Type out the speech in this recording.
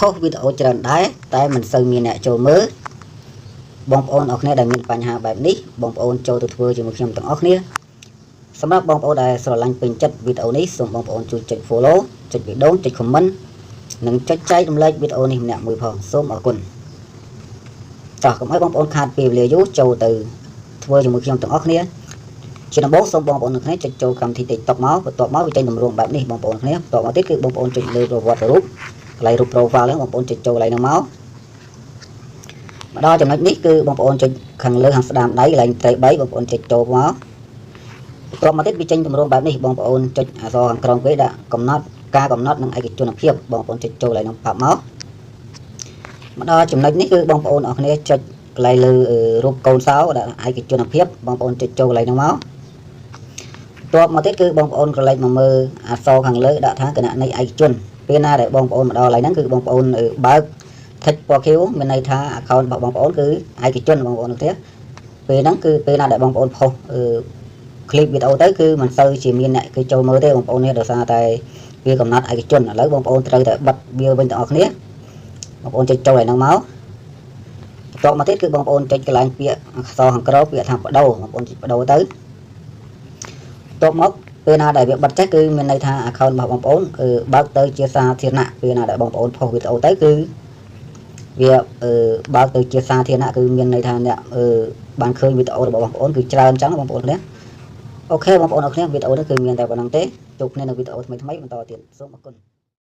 post videoច្រើនដែរតែមិនសូវមានអ្នកចូលមើលបងប្អូនអរគ្នាដែលមានបញ្ហាបែបនេះបងប្អូនចូលទៅធ្វើជាមួយខ្ញុំទាំងអស់គ្នាសម្រាប់បងប្អូនដែលស្រឡាញ់ពេញចិត្តវីដេអូនេះសូមបងប្អូនជួយចុច follow ចុចបេះដូងចុច comment និងចុចចែករំលែកវីដេអូនេះម្នាក់មួយផងសូមអរគុណតោះកុំឲ្យបងប្អូនខាតពេលវេលាយូរចូលទៅធ្វើជាមួយខ្ញុំទាំងអស់គ្នាជាដំបូងសូមបងប្អូនទាំងគ្នាចុចចូលកម្មវិធី TikTok មកបន្ទាប់មកវាចេញតម្រងបែបនេះបងប្អូនគ្នាបន្ទាប់មកទៀតគឺបងប្អូនចុចលើប្រវត្តិរូបកន្លែងរូប profile ហ្នឹងបងប្អូនចុចចូលកន្លែងហ្នឹងមកដល់ចំណុចនេះគឺបងប្អូនចុចខាងលើខាងស្ដាំដៃកន្លែងត្រី3បងប្អូនចុចចូលមកបន្ទាប់មកទៀតវាចេញតម្រងបែបនេះបងប្អូនចុចអក្សរខាងក្រោមគេដាក់កំណត់ការកំណត់និងឯកជនភាពបងប្អូនចុចចូលកន្លែងហ្នឹងប៉ាប់មកដល់ចំណុចនេះគឺបងប្អូនអរគ្នាចុចកន្លែងលើរូបកូនសោដាក់ឯកជនភាពបងប្អូនចុចចូលកន្លែងហ្នឹងមកបន្ទាប់មកទៀតគឺបងប្អូនក្រឡេកមកមើលអក្សរខាងលើដាក់ថាគណនីឯកជនពេលណាដែលបងប្អូនមកដល់កន្លែងហ្នឹងគឺបងប្អូនបើកthích ពណ៌ខៀវមានន័យថា account របស់បងប្អូនគឺឯកជនបងប្អូនទេពេលហ្នឹងគឺពេលណាដែលបងប្អូនផុសclip វីដេអូទៅគឺមិនសូវជាមានអ្នកគេចូលមើលទេបងប្អូននេះដោយសារតែវាកំណត់ឯកជនឥឡូវបងប្អូនត្រូវតែបិទវាវិញទាំងអស់គ្នាបងប្អូនចុចចូលឲ្យហ្នឹងមកបន្ទាប់មកទៀតគឺបងប្អូនចុចកន្លែងពាក្យអក្សរខាងក្រោមពាក្យថាបដូរបងប្អូនចុចបដូរទៅបន្ទាប់មកពេលណាដែលវាបិទចេះគឺមានន័យថា account របស់បងប្អូនបើកទៅជាសាធារណៈពេលណាដែលបងប្អូនផុសវីដេអូទៅគឺវាបើកទៅជាសាធារណៈគឺមានន័យថាអ្នកបានឃើញវីដេអូរបស់បងប្អូនគឺច្រើនអញ្ចឹងបងប្អូនគ្នាអូខេបងប្អូនអរគ្នាវីដេអូនេះគឺមានតែប៉ុណ្្នឹងទេជួបគ្នានៅវីដេអូថ្មីៗបន្តទៀតសូមអរគុណ